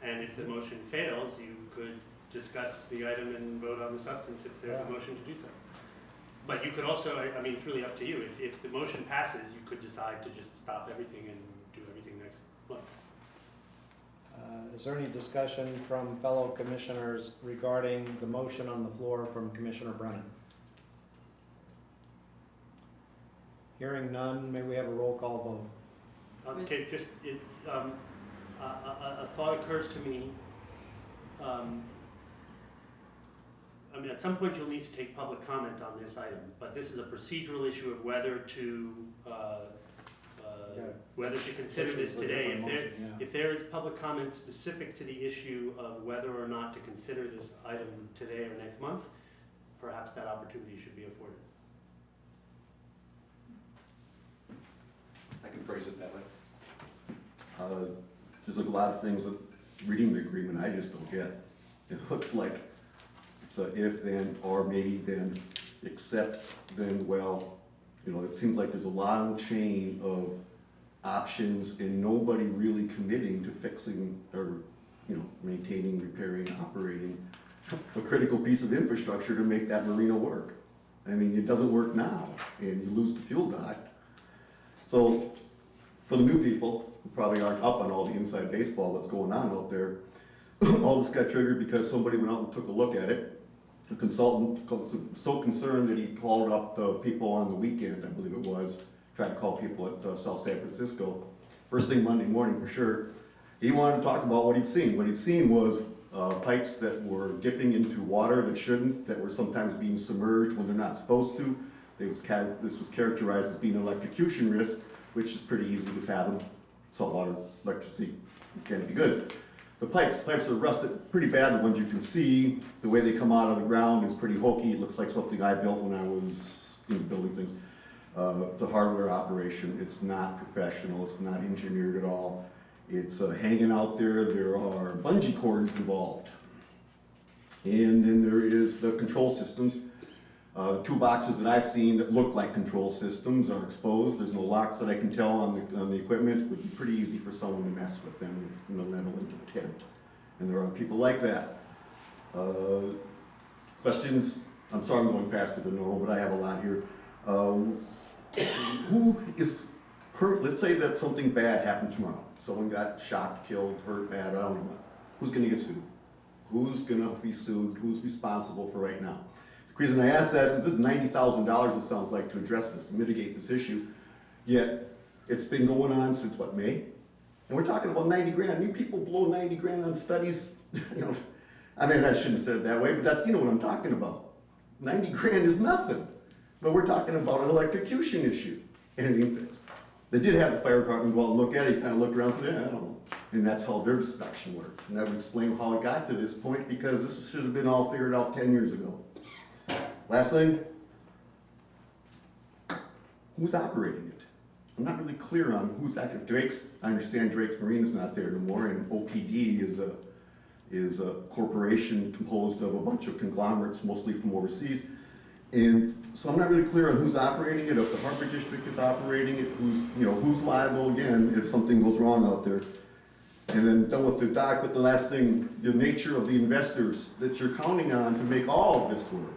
And if the motion fails, you could discuss the item and vote on the substance if there's a motion to do so. But you could also, I mean, it's really up to you. If the motion passes, you could decide to just stop everything and do everything next month. Is there any discussion from fellow commissioners regarding the motion on the floor from Commissioner Brennan? Hearing none, may we have a roll call vote? Okay, just, a thought occurs to me. I mean, at some point you'll need to take public comment on this item, but this is a procedural issue of whether to consider this today. If there is public comment specific to the issue of whether or not to consider this item today or next month, perhaps that opportunity should be afforded. I can phrase it that way. There's a lot of things that, reading the agreement, I just don't get. It looks like it's a if then, or maybe then, except then, well, you know, it seems like there's a long chain of options and nobody really committing to fixing or, you know, maintaining, repairing, operating a critical piece of infrastructure to make that marina work. I mean, it doesn't work now and you lose the fuel dock. So for the new people who probably aren't up on all the inside baseball that's going on out there, all this got triggered because somebody went out and took a look at it. The consultant was so concerned that he called up the people on the weekend, I believe it was, tried to call people at South San Francisco, first thing Monday morning for sure. He wanted to talk about what he'd seen. What he'd seen was pipes that were dipping into water that shouldn't, that were sometimes being submerged when they're not supposed to. This was characterized as being an electrocution risk, which is pretty easy to fathom. Saltwater electricity can be good. The pipes are rusted pretty bad, the ones you can see. The way they come out of the ground is pretty hokey. It looks like something I built when I was building things. It's a hardware operation. It's not professional. It's not engineered at all. It's hanging out there. There are bungee cords involved. And then there is the control systems. The two boxes that I've seen that look like control systems are exposed. There's no locks that I can tell on the equipment. It would be pretty easy for someone to mess with them with malevolent intent. And there are people like that. Questions? I'm sorry I'm going faster than normal, but I have a lot here. Who is hurt? Let's say that something bad happened tomorrow. Someone got shot, killed, hurt bad, I don't know what. Who's gonna get sued? Who's gonna be sued? Who's responsible for right now? The reason I ask that is this is $90,000 it sounds like to address this, mitigate this issue. Yet, it's been going on since what, May? And we're talking about 90 grand. You people blow 90 grand on studies, I mean, I shouldn't have said it that way, but that's, what I'm talking about. 90 grand is nothing. But we're talking about an electrocution issue, and it ain't fixed. They did have the fire department go out and look at it, kind of looked around and said, yeah, I don't know. And that's how their inspection worked. And that would explain how it got to this point, because this should have been all figured out 10 years ago. Last thing, who's operating it? I'm not really clear on who's active. I understand Drake's Marina's not there anymore, and OPD is a corporation composed of a bunch of conglomerates, mostly from overseas. And so I'm not really clear on who's operating it, if the Harbor District is operating it, who's liable again if something goes wrong out there. And then done with the dock, but the last thing, the nature of the investors that you're counting on to make all of this work.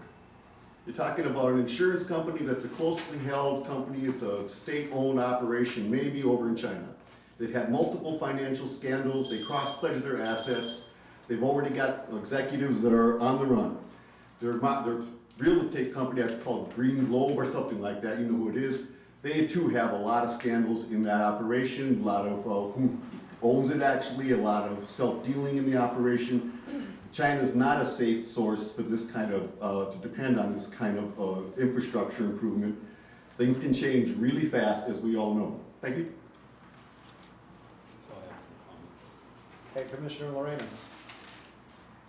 You're talking about an insurance company that's a closely held company, it's a state-owned operation, maybe over in China. They've had multiple financial scandals, they cross-pledged their assets, they've already got executives that are on the run. Their real estate company, that's called Green Globe or something like that, you know who it is. They too have a lot of scandals in that operation, a lot of who owns it actually, a lot of self-dealing in the operation. China's not a safe source for this kind of, to depend on this kind of infrastructure improvement. Things can change really fast, as we all know. Thank you. So I have some comments. Okay, Commissioner Lorenas.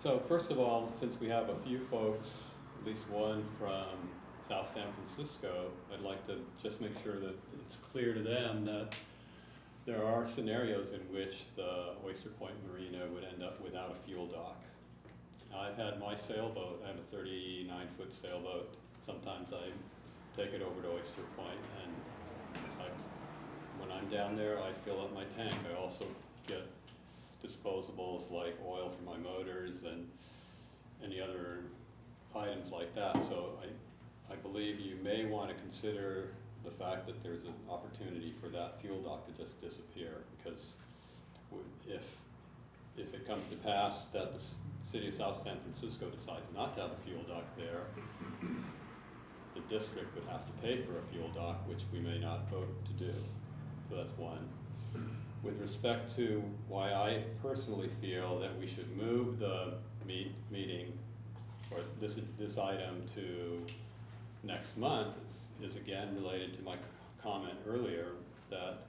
So first of all, since we have a few folks, at least one from South San Francisco, I'd like to just make sure that it's clear to them that there are scenarios in which the Oyster Point Marina would end up without a fuel dock. I've had my sailboat, I have a 39-foot sailboat. Sometimes I take it over to Oyster Point, and when I'm down there, I fill up my tank. I also get disposables like oil for my motors and any other items like that. So I believe you may want to consider the fact that there's an opportunity for that fuel dock to just disappear, because if it comes to pass that the City of South San Francisco decides not to have a fuel dock there, the district would have to pay for a fuel dock, which we may not vote to do. So that's one. With respect to why I personally feel that we should move the meeting, or this item to next month, is again related to my comment earlier that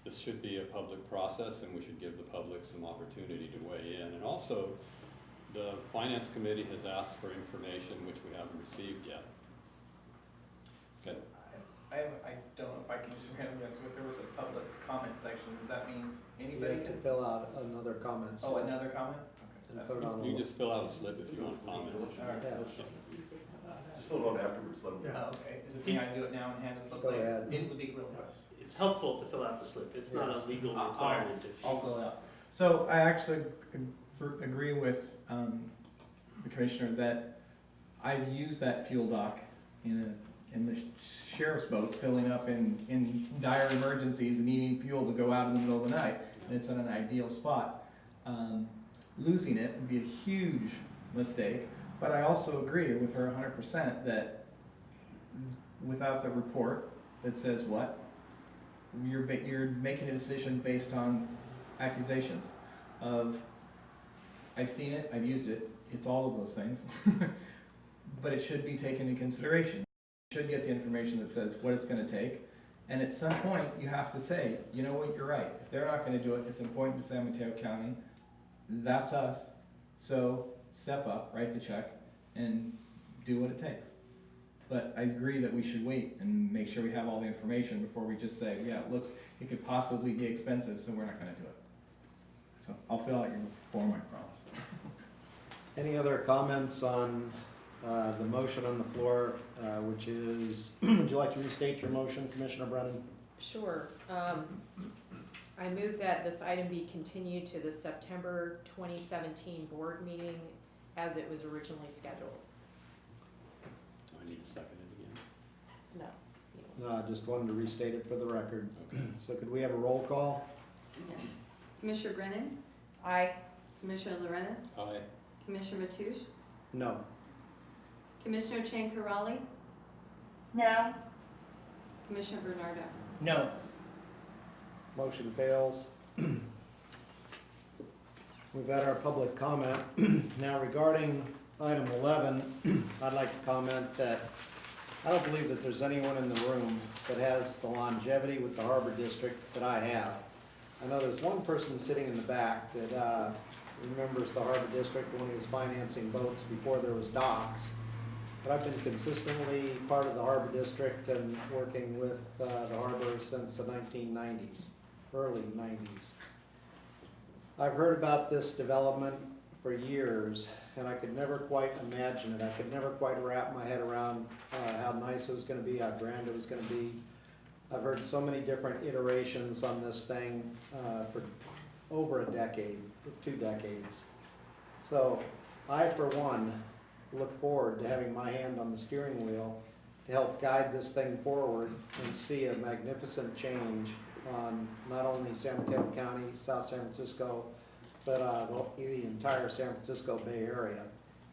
this should be a public process and we should give the public some opportunity to weigh in. And also, the Finance Committee has asked for information which we haven't received yet. Okay. I don't know if I can just randomly guess, if there was a public comment section, does that mean You anybody have to can? fill out another comment. Oh, slip another comment? And Okay. put it on You the, can just fill out a slip if you want to comment. Alright. yeah, Just fill it out afterwards, let them know. Oh, okay, is it, can I do it now and hand this slip Go later? ahead. It would be real fast. It's helpful to fill out the slip. It's not a legal I'll- requirement if you. I'll fill it out. So I actually agree with the commissioner that I've used that fuel dock in the sheriff's boat, filling up in dire emergencies and needing fuel to go out in the middle of the night, and it's in an ideal spot. Losing it would be a huge mistake, but I also agree with her 100% that without the report that says what? you're making a decision based on accusations of, I've seen it, I've used it, it's all of those things. But it should be taken into consideration. You should get the information that says what it's gonna take, and at some point, you have to say, you know what, you're right. If they're not gonna do it, it's important to San Mateo County, that's us. So step up, write the check, and do what it takes. But I agree that we should wait and make sure we have all the information before we just say, yeah, it could possibly be expensive, so we're not gonna do it. So I'll fill out your form, I promise. Any other comments on the motion on the floor, which is, would you like to restate your motion, Commissioner Brennan? Sure. I move that this item be continued to the September 2017 board meeting as it was originally scheduled. Do I need to second it again? No. No, I just wanted to restate it for the record. So could we have a roll call? Yes. Commissioner Brennan? Aye. Commissioner Lorenz? Aye. Commissioner Matoush? No. Commissioner Chang Karali? No. Commissioner Bernardo? No. Motion fails. We've had our public comment. Now regarding item 11, I'd like to comment that I don't believe that there's anyone in the room that has the longevity with the Harbor District that I have. I know there's one person sitting in the back that remembers the Harbor District when he was financing boats before there was docks. But I've been consistently part of the Harbor District and working with the harbor since the 1990s, early 90s. I've heard about this development for years, and I could never quite imagine it. I could never quite wrap my head around how nice it was going to be, how grand it was going to be. I've heard so many different iterations on this thing for over a decade, 2 decades. So I, for one, look forward to having my hand on the steering wheel to help guide this thing forward and see a magnificent change on not only San Mateo County, South San Francisco, but the entire San Francisco Bay Area.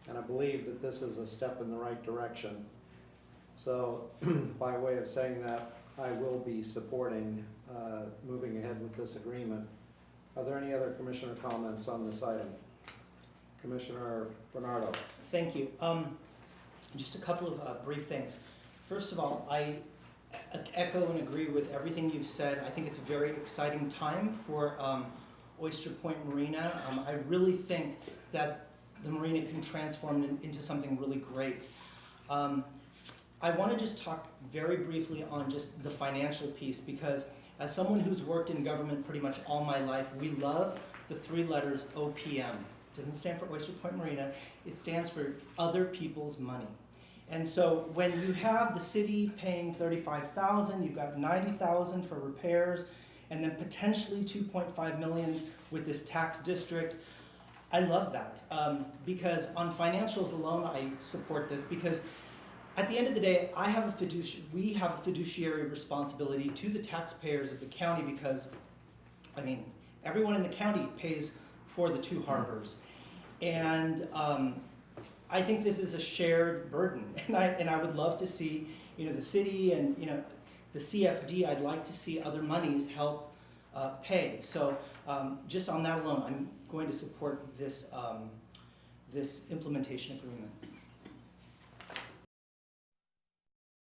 And I believe that this is a step in the right direction. So by way of saying that, I will be supporting moving ahead with this agreement. Are there any other commissioner comments on this item? Commissioner Bernardo. Thank you. Just a couple of brief things. First of all, I echo and agree with everything you've said. I think it's a very exciting time for Oyster Point Marina. I really think that the marina can transform into something really great. I want to just talk very briefly on just the financial piece, because as someone who's worked in government pretty much all my life, we love the 3 letters OPM. It doesn't stand for Oyster Point Marina, it stands for other people's money. And so when you have the city paying $35,000, you've got $90,000 for repairs, and then potentially $2.5 million with this tax district, I love that. Because on financials alone, I support this, because at the end of the day, we have a fiduciary responsibility to the taxpayers of the county, because, I mean, everyone in the county pays for the 2 harbors. And I think this is a shared burden, and I would love to see, the city and, the CFD, I'd like to see other monies help pay. So just on that alone, I'm going to support this, this implementation agreement.